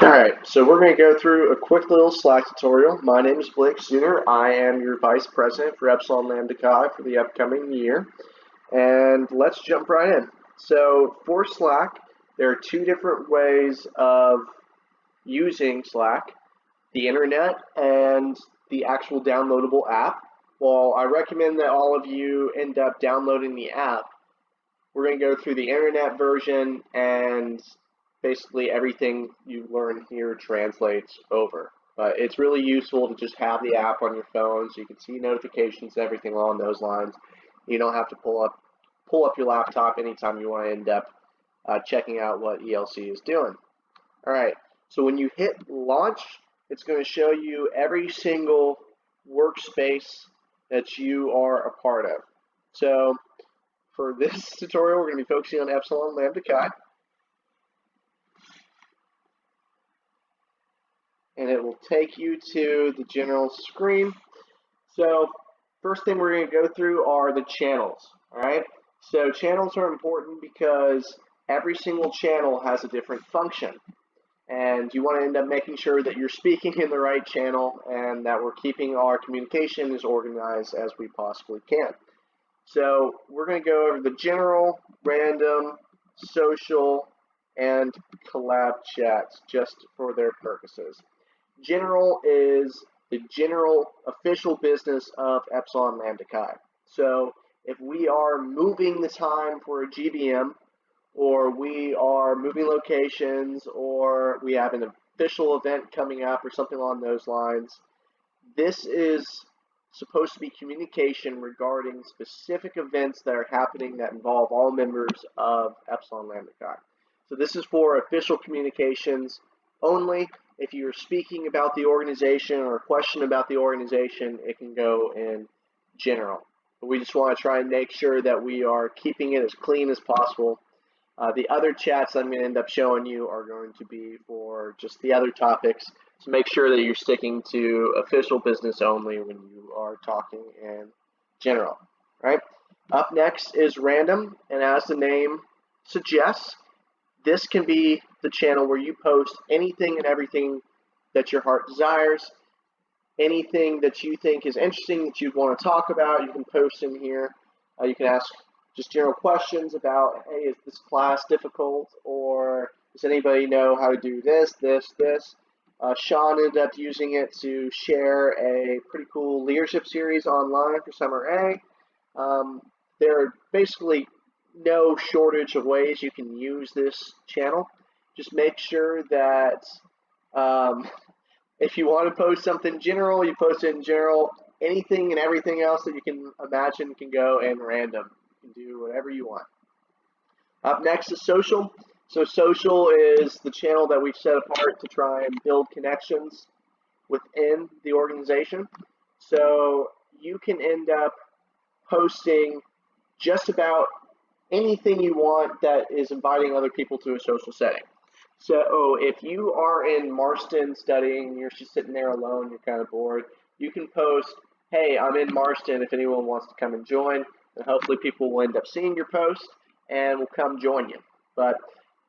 Alright, so we're going to go through a quick little Slack tutorial. My name is Blake Sooner. I am your Vice President for Epsilon Lambda Chi for the upcoming year. And let's jump right in. So for Slack, there are two different ways of using Slack, the internet and the actual downloadable app. While I recommend that all of you end up downloading the app, we're going to go through the internet version, and basically everything you learn here translates over. But it's really useful to just have the app on your phone so you can see notifications, everything along those lines. You don't have to pull up your laptop anytime you want to end up checking out what ELC is doing. All right, so when you hit launch, it's going to show you every single workspace that you are a part of. So for this tutorial, we're going to be focusing on Epsilon Lambda Chi. And it will take you to the general screen. So first thing we're going to go through are the channels. All right. So channels are important because every single channel has a different function. And you want to end up making sure that you're speaking in the right channel and that we're keeping our communication as organized as we possibly can. So we're going to go over the general, random, social, and collab chats just for their purposes. General is the general official business of Epsilon Lambda Chi. So if we are moving the time for a GBM, or we are moving locations, or we have an official event coming up or something along those lines, this is supposed to be communication regarding specific events that are happening that involve all members of Epsilon Lambda Chi. So this is for official communications only. If you're speaking about the organization or a question about the organization, it can go in general. But we just want to try and make sure that we are keeping it as clean as possible. The other chats I'm going to end up showing you are going to be for just the other topics. So make sure that you're sticking to official business only when you are talking in general. Right? Up next is random, and as the name suggests, this can be the channel where you post anything and everything that your heart desires. Anything that you think is interesting that you'd want to talk about, you can post in here. You can ask just general questions about, hey, is this class difficult? Or does anybody know how to do this, this, this? Sean ended up using it to share a pretty cool leadership series online for Summer A. There are basically no shortage of ways you can use this channel. Just make sure that if you want to post something general, you post it in general. Anything and everything else that you can imagine can go in random. You can do whatever you want. Up next is social. So social is the channel that we've set apart to try and build connections within the organization. So you can end up posting just about anything you want that is inviting other people to a social setting. So if you are in Marston studying, you're just sitting there alone, you're kind of bored, you can post, hey, I'm in Marston if anyone wants to come and join, and hopefully people will end up seeing your post and will come join you. But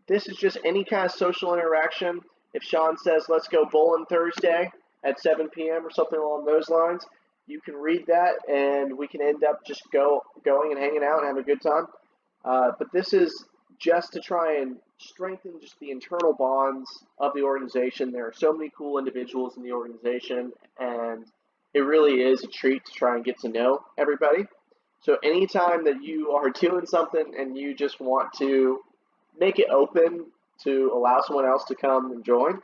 this is just any kind of social interaction. If Sean says, let's go bowling Thursday at 7 p.m. or something along those lines, you can read that and we can end up just going and hanging out and having a good time. But this is just to try and strengthen just the internal bonds of the organization. There are so many cool individuals in the organization, and it really is a treat to try and get to know everybody. So anytime that you are doing something and you just want to make it open to allow someone else to come and join,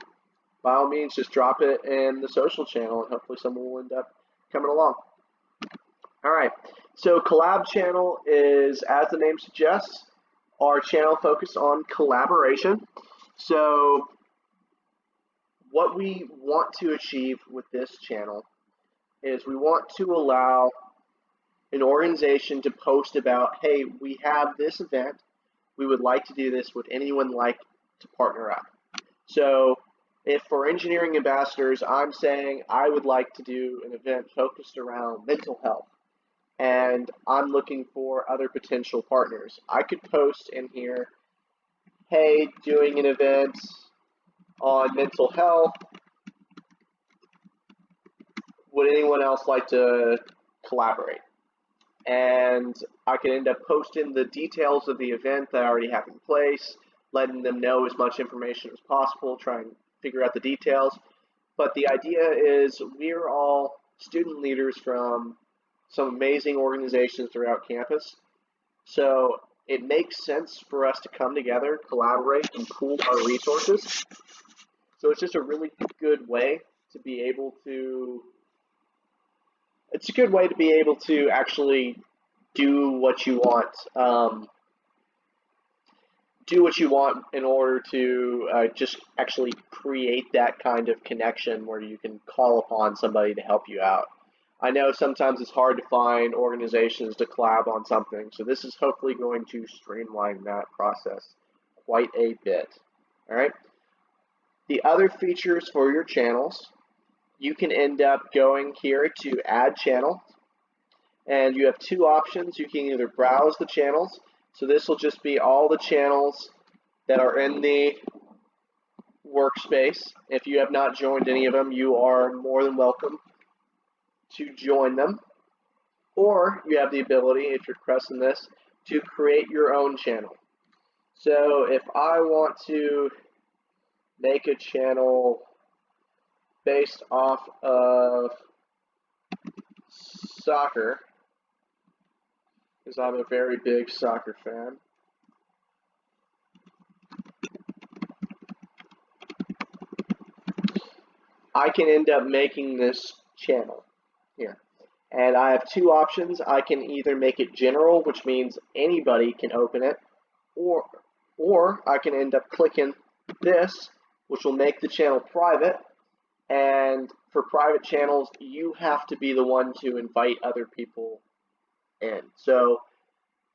by all means, just drop it in the social channel, and hopefully someone will end up coming along. All right, so collab channel is, as the name suggests, our channel focused on collaboration. So what we want to achieve with this channel is we want to allow an organization to post about, hey, we have this event, we would like to do this, would anyone like to partner up? So if for engineering ambassadors, I'm saying I would like to do an event focused around mental health, and I'm looking for other potential partners, I could post in here, hey, doing an event on mental health. Would anyone else like to collaborate? And I can end up posting the details of the event that I already have in place, letting them know as much information as possible, try and figure out the details. But the idea is we're all student leaders from some amazing organizations throughout campus. So it makes sense for us to come together, collaborate, and pool our resources. So it's just a really good way to be able to actually do what you want. Do what you want in order to just actually create that kind of connection where you can call upon somebody to help you out. I know sometimes it's hard to find organizations to collab on something, so this is hopefully going to streamline that process quite a bit. All right. The other features for your channels, you can end up going here to add channel, and you have two options. You can either browse the channels, so this will just be all the channels that are in the workspace. If you have not joined any of them, you are more than welcome to join them. Or you have the ability, if you're pressing this, to create your own channel. So if I want to make a channel based off of soccer, because I'm a very big soccer fan, I can end up making this channel here. And I have two options. I can either make it general, which means anybody can open it, or I can end up clicking this, which will make the channel private. And for private channels, you have to be the one to invite other people in. So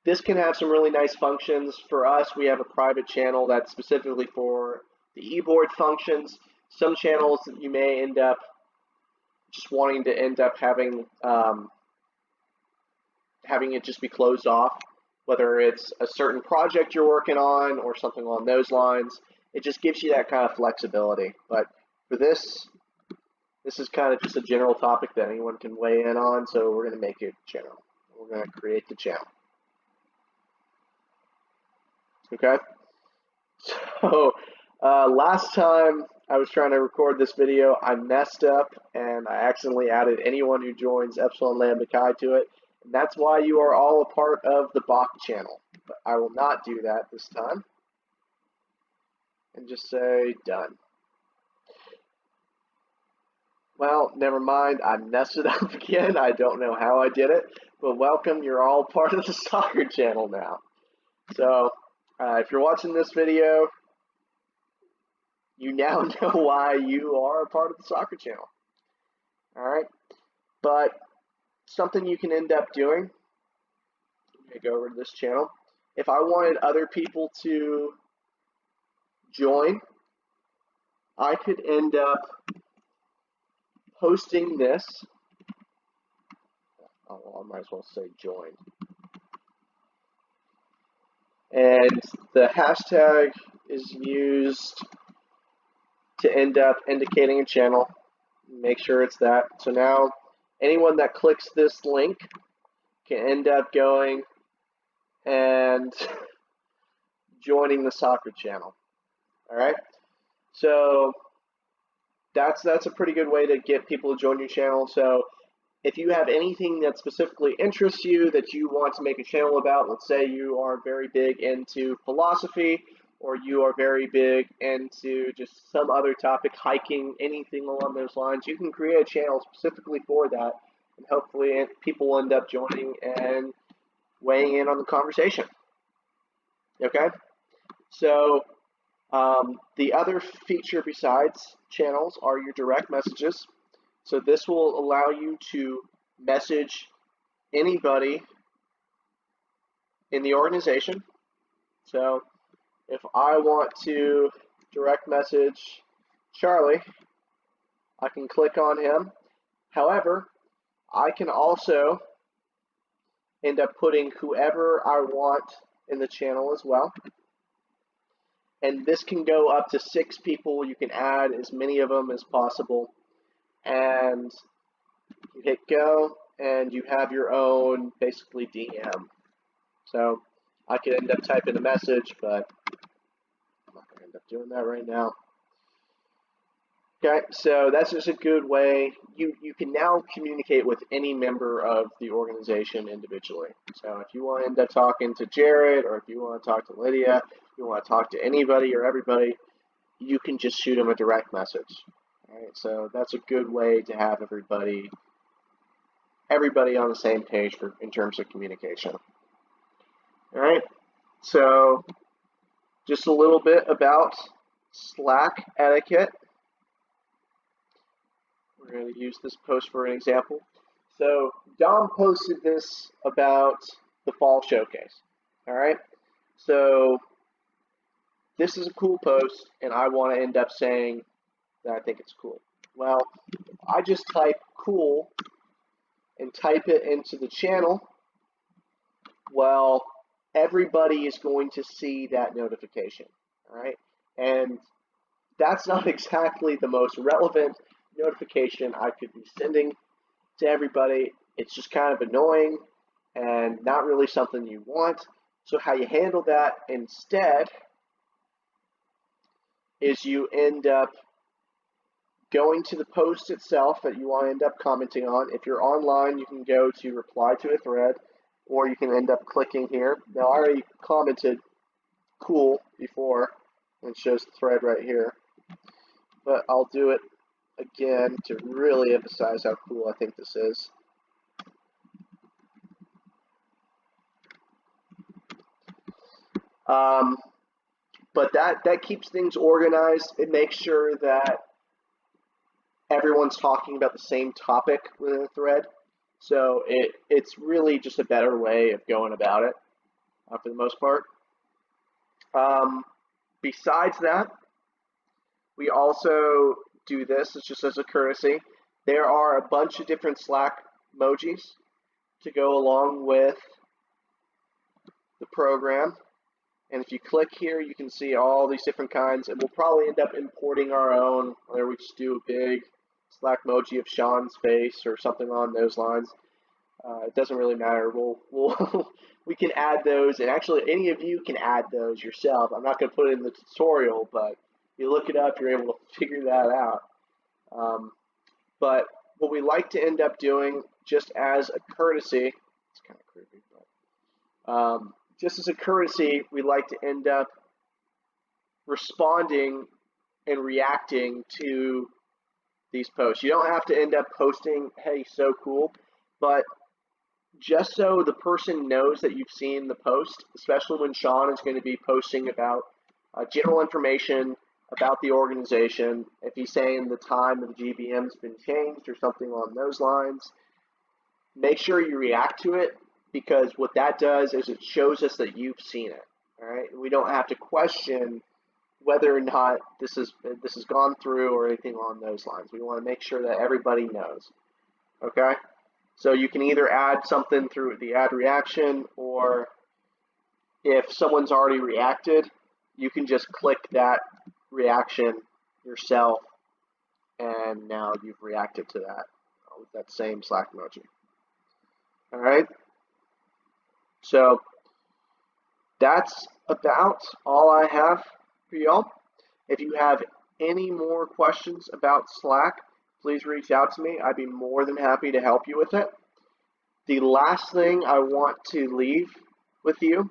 this can have some really nice functions. For us, we have a private channel that's specifically for the e-board functions. Some channels you may end up just wanting to end up having it just be closed off, whether it's a certain project you're working on or something along those lines. It just gives you that kind of flexibility. But for this is kind of just a general topic that anyone can weigh in on, so we're going to make it general. We're going to create the channel. Okay? So last time I was trying to record this video, I messed up and I accidentally added anyone who joins Epsilon Lambda Chi to it. And that's why you are all a part of the Bach channel. But I will not do that this time. And just say done. Well, never mind. I messed it up again. I don't know how I did it. But welcome. You're all part of the soccer channel now. So if you're watching this video, you now know why you are a part of the soccer channel. All right. But something you can end up doing, let me go over to this channel. If I wanted other people to join, I could end up posting this. Oh, I might as well say join. And the hashtag is used to end up indicating a channel. Make sure it's that. So now anyone that clicks this link can end up going and joining the soccer channel. All right. So that's a pretty good way to get people to join your channel. So if you have anything that specifically interests you that you want to make a channel about, let's say you are very big into philosophy, or you are very big into just some other topic, hiking, anything along those lines, you can create a channel specifically for that, and hopefully people will end up joining and weighing in on the conversation. Okay? So the other feature besides channels are your direct messages. So this will allow you to message anybody in the organization. So if I want to direct message Charlie, I can click on him. However, I can also end up putting whoever I want in the channel as well. and this can go up to 6 people. You can add as many of them as possible, and you hit go, and you have your own basically DM. So I could end up typing a message, but I'm not going to end up doing that right now. Okay, so that's just a good way. You can now communicate with any member of the organization individually. So if you want to end up talking to Jared, or if you want to talk to Lydia, if you want to talk to anybody or everybody, you can just shoot them a direct message. All right, so that's a good way to have everybody on the same page in terms of communication. All right, so just a little bit about Slack etiquette. We're going to use this post for an example. So Dom posted this about the fall showcase. All right, so this is a cool post, and I want to end up saying that I think it's cool. Well, I just type cool and type it into the channel. Well, everybody is going to see that notification. All right, and that's not exactly the most relevant notification I could be sending to everybody. It's just kind of annoying and not really something you want. So how you handle that instead is you end up going to the post itself that you want to end up commenting on. If you're online, you can go to reply to a thread, or you can end up clicking here. Now, I already commented cool before, and it shows the thread right here, but I'll do it again to really emphasize how cool I think this is. But that keeps things organized. It makes sure that everyone's talking about the same topic within a thread. So it's really just a better way of going about it for the most part. Besides that, we also do this, it's just as a courtesy. There are a bunch of different Slack emojis to go along with the program. And if you click here, you can see all these different kinds, and we'll probably end up importing our own, where we just do a big Slack emoji of Sean's face or something along those lines. It doesn't really matter. We can add those, and actually any of you can add those yourself. I'm not going to put it in the tutorial, but you look it up, you're able to figure that out. But what we like to end up doing, just as a courtesy, it's kind of creepy, but just as a courtesy, we like to end up responding and reacting to these posts. You don't have to end up posting, hey, so cool, but just so the person knows that you've seen the post, especially when Sean is going to be posting about general information about the organization, if he's saying the time of the GBM's been changed or something along those lines, make sure you react to it, because what that does is it shows us that you've seen it. All right, we don't have to question whether or not this has gone through or anything along those lines. We want to make sure that everybody knows. Okay, so you can either add something through the add reaction, or if someone's already reacted, you can just click that reaction yourself, and now you've reacted to that with that same Slack emoji. All right. So that's about all I have for y'all. If you have any more questions about Slack, please reach out to me. I'd be more than happy to help you with it. The last thing I want to leave with you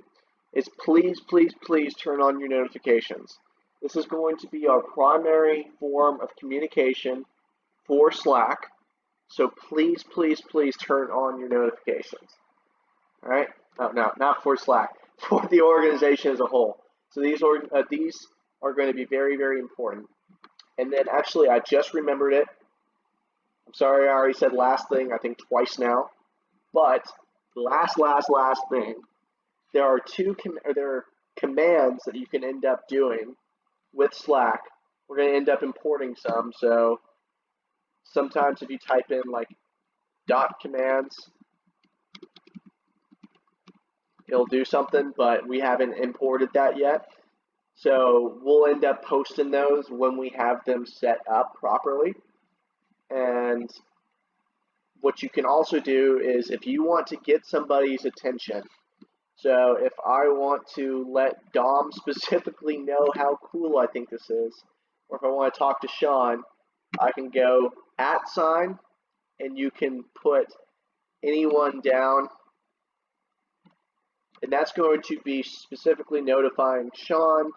is please, please, please turn on your notifications. This is going to be our primary form of communication for Slack. So please, please, please turn on your notifications. All right? No, not for Slack, for the organization as a whole. So these are going to be very, very important. And then actually, I just remembered it. I'm sorry, I already said last thing, I think twice now. But last thing, there are commands that you can end up doing with Slack. We're going to end up importing some. So sometimes if you type in like dot commands, it'll do something, but we haven't imported that yet. So we'll end up posting those when we have them set up properly. And what you can also do is if you want to get somebody's attention, so if I want to let Dom specifically know how cool I think this is, or if I want to talk to Sean, I can go @ and you can put anyone down, and that's going to be specifically notifying Sean.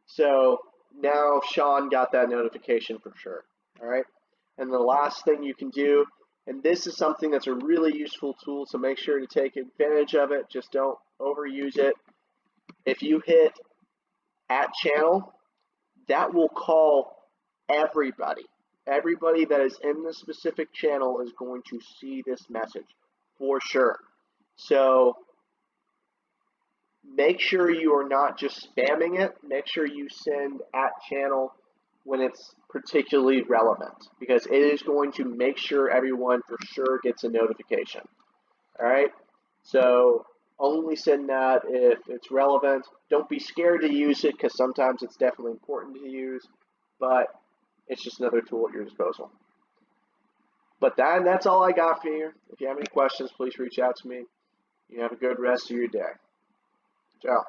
So now Sean got that notification for sure. All right. And the last thing you can do, and this is something that's a really useful tool, so make sure to take advantage of it. Just don't overuse it. If you hit @ channel, that will call everybody. Everybody that is in the specific channel is going to see this message for sure. So make sure you are not just spamming it. Make sure you send @ channel when it's particularly relevant, because it is going to make sure everyone for sure gets a notification. All right, so only send that if it's relevant. Don't be scared to use it, because sometimes it's definitely important to use, but it's just another tool at your disposal. But that's all I got for you. If you have any questions, please reach out to me. You have a good rest of your day. Ciao.